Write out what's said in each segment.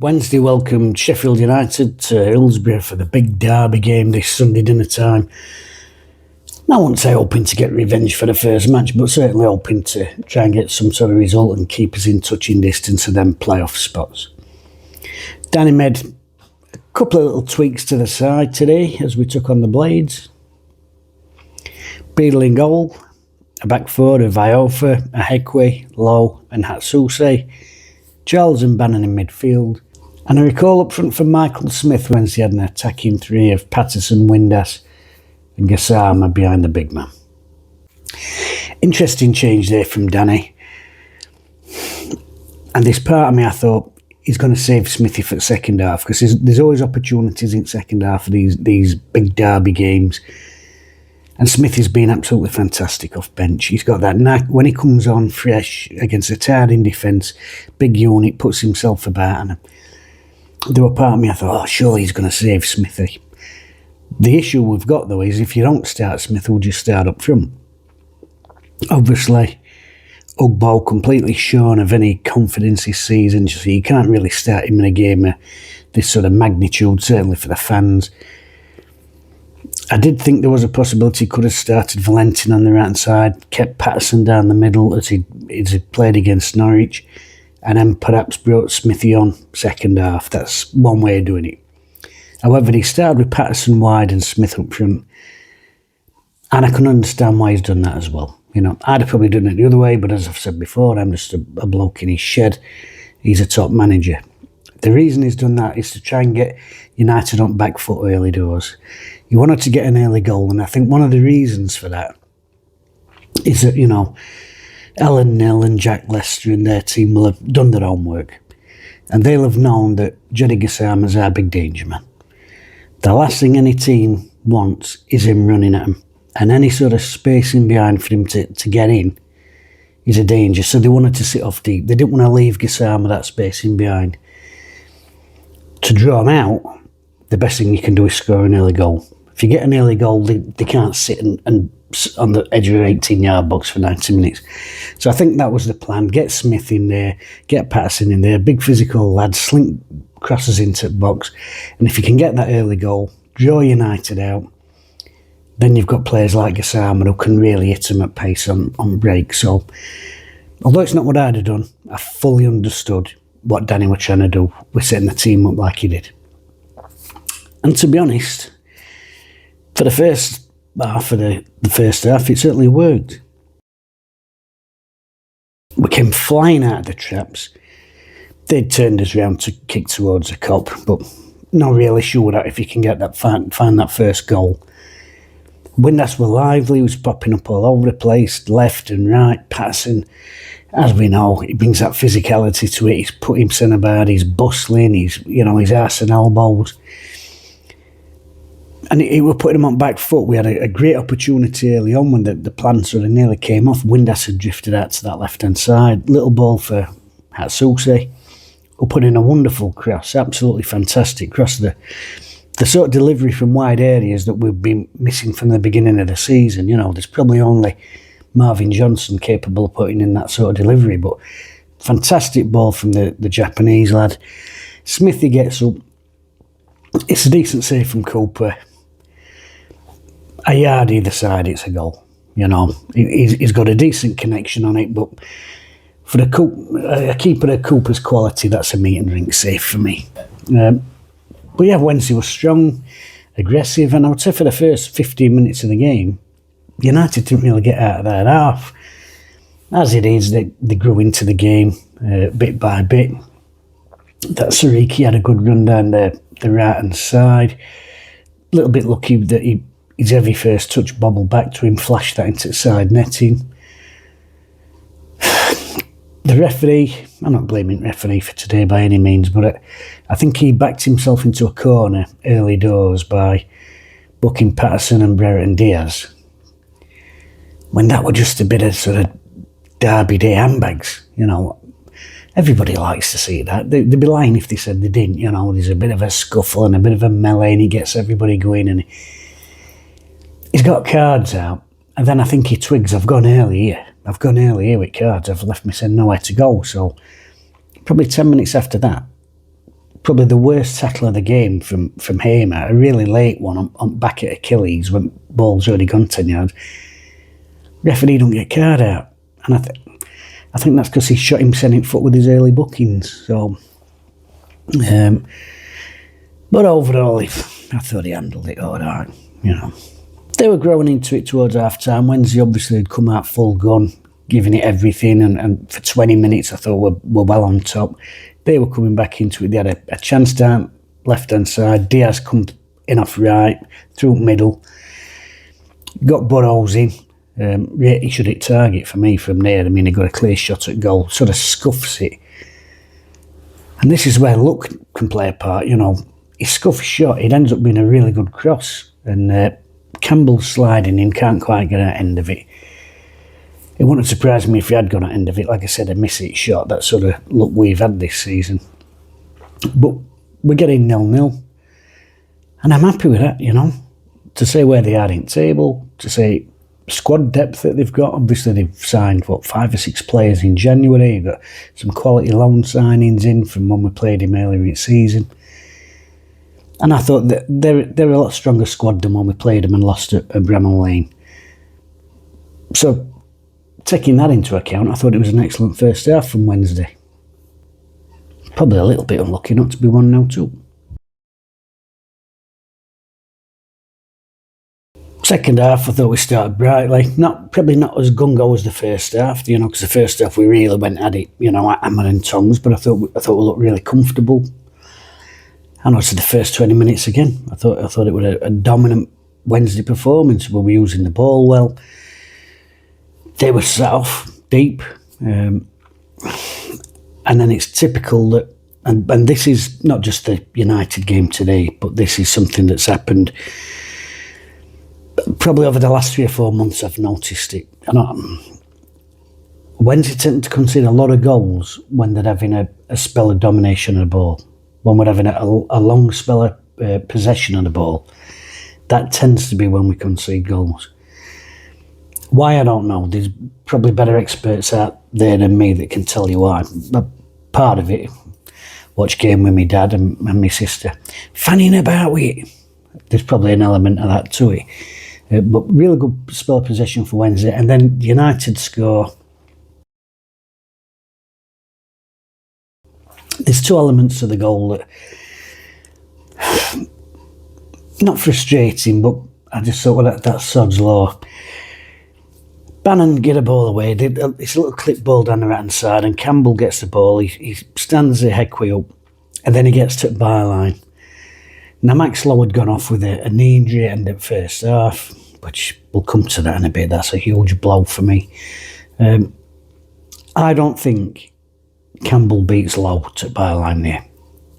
Wednesday welcomed Sheffield United to Hillsborough for the big derby game this Sunday dinner time. I won't say hoping to get revenge for the first match, but certainly hoping to try and get some sort of result and keep us in touching distance of them playoff spots. Danny made a couple of little tweaks to the side today as we took on the Blades. Beadle in goal, a back four of Iofa, Ahekwe, Lowe and Hatsuse, Charles and Bannon in midfield, and a recall up front for Michael Smith Wednesday had an attacking three of Patterson, Windass and Gassama behind the big man. Interesting change there from Danny. And this part of me, I thought, he's going to save Smithy for the second half, because there's always opportunities in second half of these big derby games. And Smithy's been absolutely fantastic off bench. He's got that knack. When he comes on fresh against a tired in defence, big unit, puts himself about. And there were part of me, I thought, surely he's going to save Smithy. The issue we've got, though, is if you don't start Smith, we'll just start up front. Obviously, Ugbo completely shorn of any confidence this season, so you can't really start him in a game of this sort of magnitude, certainly for the fans. I did think there was a possibility he could have started Valentin on the right side, kept Patterson down the middle as he played against Norwich, and then perhaps brought Smithy on second half. That's one way of doing it. However, he started with Patterson wide and Smith up front, and I can understand why he's done that as well. You know, I'd have probably done it the other way, but as I've said before, I'm just a bloke in his shed. He's a top manager. The reason he's done that is to try and get United on back foot early doors. He wanted to get an early goal, and I think one of the reasons for that is that, Alan Nell and Jack Lester and their team will have done their homework, and they'll have known that Jedi Gassama's our big danger man. The last thing any team wants is him running at them, and any sort of space in behind for him to get in is a danger. So they wanted to sit off deep. They didn't want to leave Gassama that space in behind. To draw him out, the best thing you can do is score an early goal. If you get an early goal, they can't sit and on the edge of an 18-yard box for 90 minutes. So I think that was the plan. Get Smith in there, get Patterson in there, big physical lad, slink crosses into the box. And if you can get that early goal, draw United out, then you've got players like Gassama who can really hit them at pace on break. So, although it's not what I'd have done, I fully understood what Danny was trying to do with setting the team up like he did. And to be honest, for the first half it certainly worked. We came flying out of the traps. They'd turned us round to kick towards the cop, but not really sure that if you can get that find that first goal. Windass were lively, he was popping up all over the place, left and right. Patterson, as we know, he brings that physicality to it. He's put him centre back, he's bustling, his arse and elbows. And he were putting him on back foot. We had a great opportunity early on when the plan sort of nearly came off. Windass had drifted out to that left-hand side. Little ball for Hatsuse, who put in a wonderful cross, absolutely fantastic cross. The sort of delivery from wide areas that we've been missing from the beginning of the season. There's probably only Marvin Johnson capable of putting in that sort of delivery, but fantastic ball from the Japanese lad. Smithy gets up. It's a decent save from Cooper. A yard either side, it's a goal. He's got a decent connection on it, but for a keeper of Cooper's quality, that's a meat and drink save for me. But yeah, Wednesday was strong, aggressive, and I would say for the first 15 minutes of the game, United didn't really get out of that half. As it is, they grew into the game bit by bit. That Sariki had a good run down the right-hand side. A little bit lucky that his heavy first touch bobbled back to him, flashed that into the side netting. The referee, I'm not blaming the referee for today by any means, but I think he backed himself into a corner early doors by booking Patterson and Brereton Diaz, when that were just a bit of sort of derby day handbags. Everybody likes to see that. They'd be lying if they said they didn't. There's a bit of a scuffle and a bit of a melee, and he gets everybody going, and he's got cards out, and then I think he twigs, I've gone early here with cards, I've left myself nowhere to go. So probably 10 minutes after that, probably the worst tackle of the game from Hamer, a really late one on back at Achilles when ball's already gone 10 yards. Referee don't get card out. And I think that's because he shot him centre foot with his early bookings. So, but overall, I thought he handled it all right, you know. They were growing into it towards half-time. Wednesday obviously had come out full gun, giving it everything, and for 20 minutes I thought we're well on top. They were coming back into it. They had a chance down left-hand side. Diaz come in off right, through middle, got Burrows in. He should hit target for me from there. I mean, he got a clear shot at goal, sort of scuffs it. And this is where luck can play a part, you know. He scuffs shot, it ends up being a really good cross. And Campbell's sliding in, can't quite get out end of it. It wouldn't surprise me if he had gone at end of it. Like I said, a miss it shot. That sort of luck we've had this season. But we're getting 0-0. And I'm happy with that, you know. To say where they are in table, to say squad depth that they've got. Obviously, they've signed, 5 or 6 players in January. You've got some quality loan signings in from when we played him earlier in the season. And I thought that they're a lot stronger squad than when we played them and lost at Bramall Lane. So, taking that into account, I thought it was an excellent first half from Wednesday. Probably a little bit unlucky not to be 1-0 up. Second half, I thought we started brightly. Probably not as gung-ho as the first half, you know, because the first half we really went at it, you know, hammer and tongs. But I thought we looked really comfortable. And also the first 20 minutes again, I thought it was a dominant Wednesday performance. We were using the ball well. They were set off deep, and then it's typical that, and this is not just the United game today, but this is something that's happened probably over the last 3 or 4 months. I've noticed it. Wednesday tend to concede a lot of goals when they're having a spell of domination of the ball. When we're having a long spell of possession of the ball, that tends to be when we concede goals. Why, I don't know. There's probably better experts out there than me that can tell you why. But part of it, watch game with my dad and my sister, fanning about with it. There's probably an element of that to it. But really good spell of possession for Wednesday. And then United score. There's 2 elements to the goal that, not frustrating, but I just thought, well, that's sod's law. Bannon get a ball away. It's a little clip ball down the right-hand side, and Campbell gets the ball. He stands the headway up, and then he gets to the byline. Now, Max Lowe had gone off with a knee injury at the end of first half, which we'll come to that in a bit. That's a huge blow for me. I don't think Campbell beats Lowe to byline there.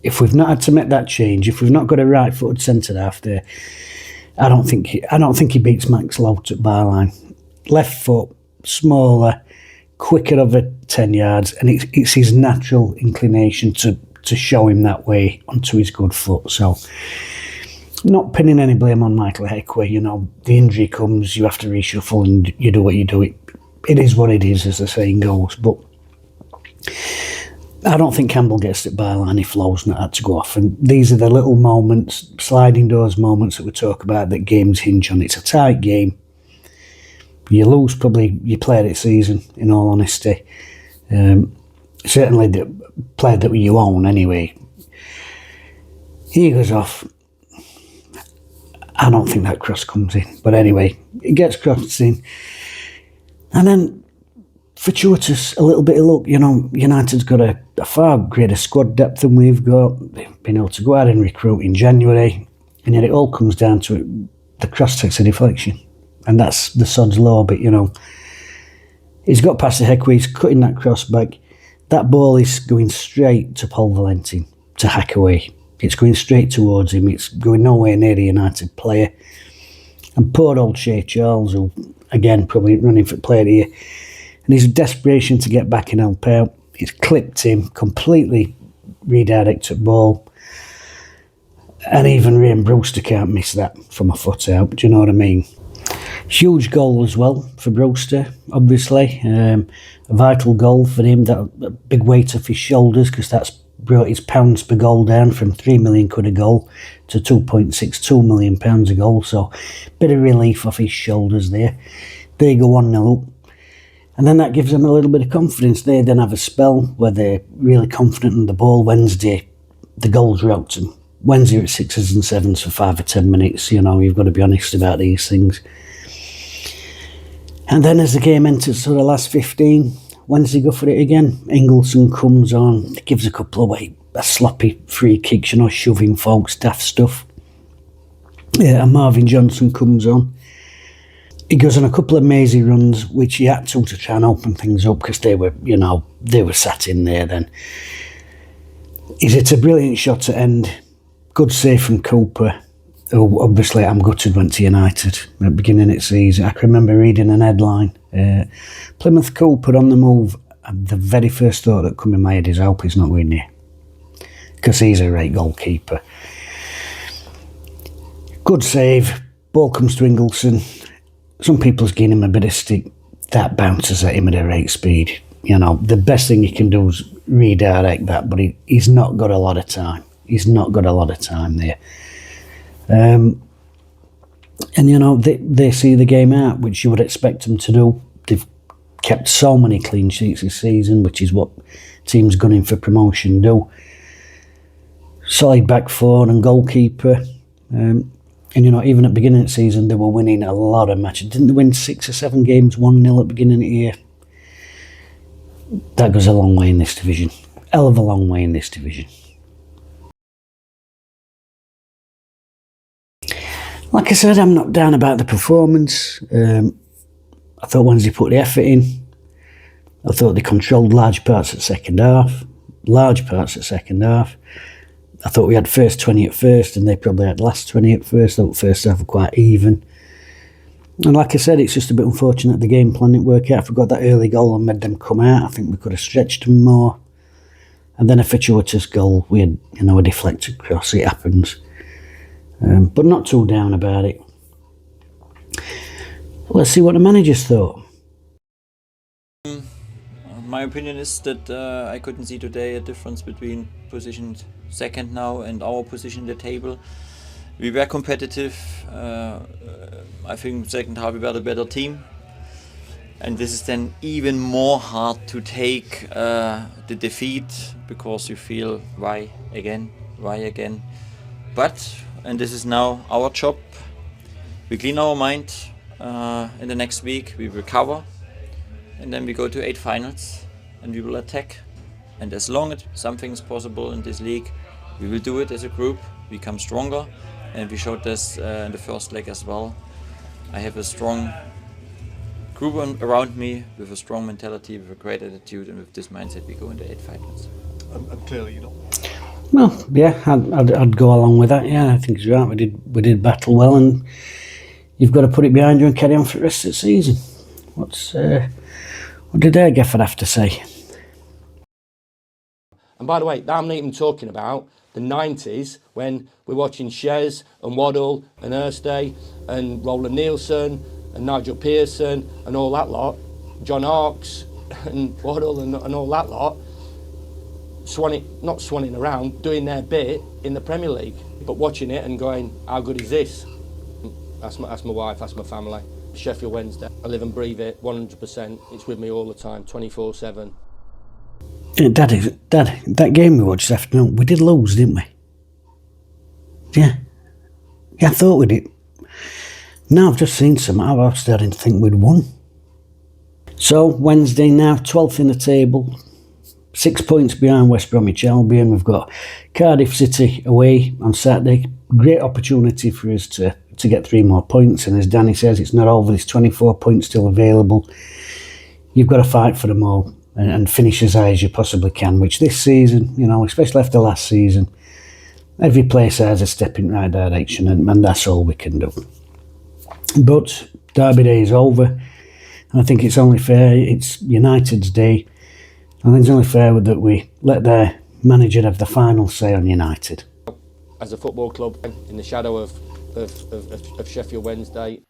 If we've not had to make that change, if we've not got a right-footed centre half there, I don't think he beats Max Lowe to byline. Left foot, smaller, quicker over 10 yards, and it's his natural inclination to show him that way onto his good foot. So, not pinning any blame on Michael Heckway. You know, the injury comes, you have to reshuffle, and you do what you do. It is what it is, as the saying goes. But I don't think Campbell gets it byline if Lowe's not had to go off. And these are the little moments, sliding doors moments that we talk about that games hinge on. It's a tight game. You lose probably your player of the season, in all honesty. Certainly the player that you own anyway. He goes off. I don't think that cross comes in. But anyway, it gets crossed in. And then fortuitous, a little bit of luck. You know, United's got a far greater squad depth than we've got. They've been able to go out and recruit in January. And yet it all comes down to it. The cross takes a deflection. And that's the sod's law bit, you know. He's got past the Heckway, he's cutting that cross back. That ball is going straight to Paul Valentin to hack away. It's going straight towards him. It's going nowhere near the United player. And poor old Shea Charles, who, again, probably running for player here, and his desperation to get back and help out, it's clipped him, completely redirected ball. And even Ryan Brewster can't miss that from a foot out. Do you know what I mean? Huge goal as well for Brewster, obviously. A vital goal for him, that a big weight off his shoulders, because that's brought his pounds per goal down from 3 million quid a goal to £2.62 million a goal. So bit of relief off his shoulders there. They go 1-0 up. And then that gives them a little bit of confidence. They then have a spell where they're really confident in the ball. Wednesday, the goals are out to them. Wednesday at 6s and 7s for 5 or 10 minutes. You know, you've got to be honest about these things. And then as the game enters sort of last 15, Wednesday go for it again. Ingleson comes on, gives a couple away, sloppy free kicks, you know, shoving folks, daft stuff. Yeah, and Marvin Johnson comes on. He goes on a couple of mazy runs, which he had to try and open things up because they were, you know, they were sat in there then. He's hit a brilliant shot at end. Good save from Cooper, who obviously I'm gutted went to United at the beginning of the season. I can remember reading an headline, Plymouth Cooper on the move, and the very first thought that come in my head is I hope he's not winning here, because he's a great goalkeeper. Good save, ball comes to Ingleson. Some people's giving him a bit of stick. That bounces at him at a rate speed. You know, the best thing he can do is redirect that, but he's not got a lot of time. He's not got a lot of time there. And, you know, they see the game out, which you would expect them to do. They've kept so many clean sheets this season, which is what teams gunning for promotion do. Solid back four and goalkeeper. And, you know, even at the beginning of the season, they were winning a lot of matches. Didn't they win 6 or 7 games 1-0 at the beginning of the year? That goes a long way in this division. Hell of a long way in this division. Like I said, I'm not down about the performance. I thought Wednesday put the effort in. I thought they controlled large parts at second half. I thought we had first 20 at first, and they probably had last 20 at first. I thought first half were quite even. And like I said, it's just a bit unfortunate the game plan didn't work out. If we got that early goal and made them come out, I think we could have stretched them more. And then a fortuitous goal, we had, you know, a deflected cross. It happens. But not too down about it. Let's see what the managers thought. My opinion is that I couldn't see today a difference between positioned second now and our position at the table. We were competitive. I think second half we were the better team. And this is then even more hard to take the defeat, because you feel why again. But, and this is now our job, we clean our mind. In the next week we recover, and then we go to 8 finals and we will attack. And as long as something is possible in this league, we will do it as a group, become stronger, and we showed this in the first leg as well. I have a strong group around me with a strong mentality, with a great attitude, and with this mindset we go into 8 finals. And clearly you don't. Well, yeah, I'd go along with that. Yeah, I think he's right. We did battle well, and you've got to put it behind you and carry on for the rest of the season. What did their gaffer have to say? And by the way, I'm not even talking about the 90s when we're watching Shez and Waddle and Erstay and Roland Nielsen and Nigel Pearson and all that lot, John Hawkes and Waddle and all that lot, not swanning around, doing their bit in the Premier League, but watching it and going, how good is this? That's my wife, that's my family. Sheffield Wednesday, I live and breathe it 100%. It's with me all the time, 24/7. Dad, that game we watched this afternoon, we did lose, didn't we? Yeah, I thought we did. Now I've just seen some, I'm starting to think we'd won. So Wednesday now, 12th in the table, 6 points behind West Bromwich Albion. We've got Cardiff City away on Saturday. Great opportunity for us to get 3 more points, and as Danny says, it's not over. There's 24 points still available. You've got to fight for them all and finish as high as you possibly can, which this season, you know, especially after last season, every place has a step in the right direction, and that's all we can do. But Derby Day is over, and I think it's only fair. It's United's day. I think it's only fair that we let their manager have the final say on United. As a football club, in the shadow of Sheffield Wednesday,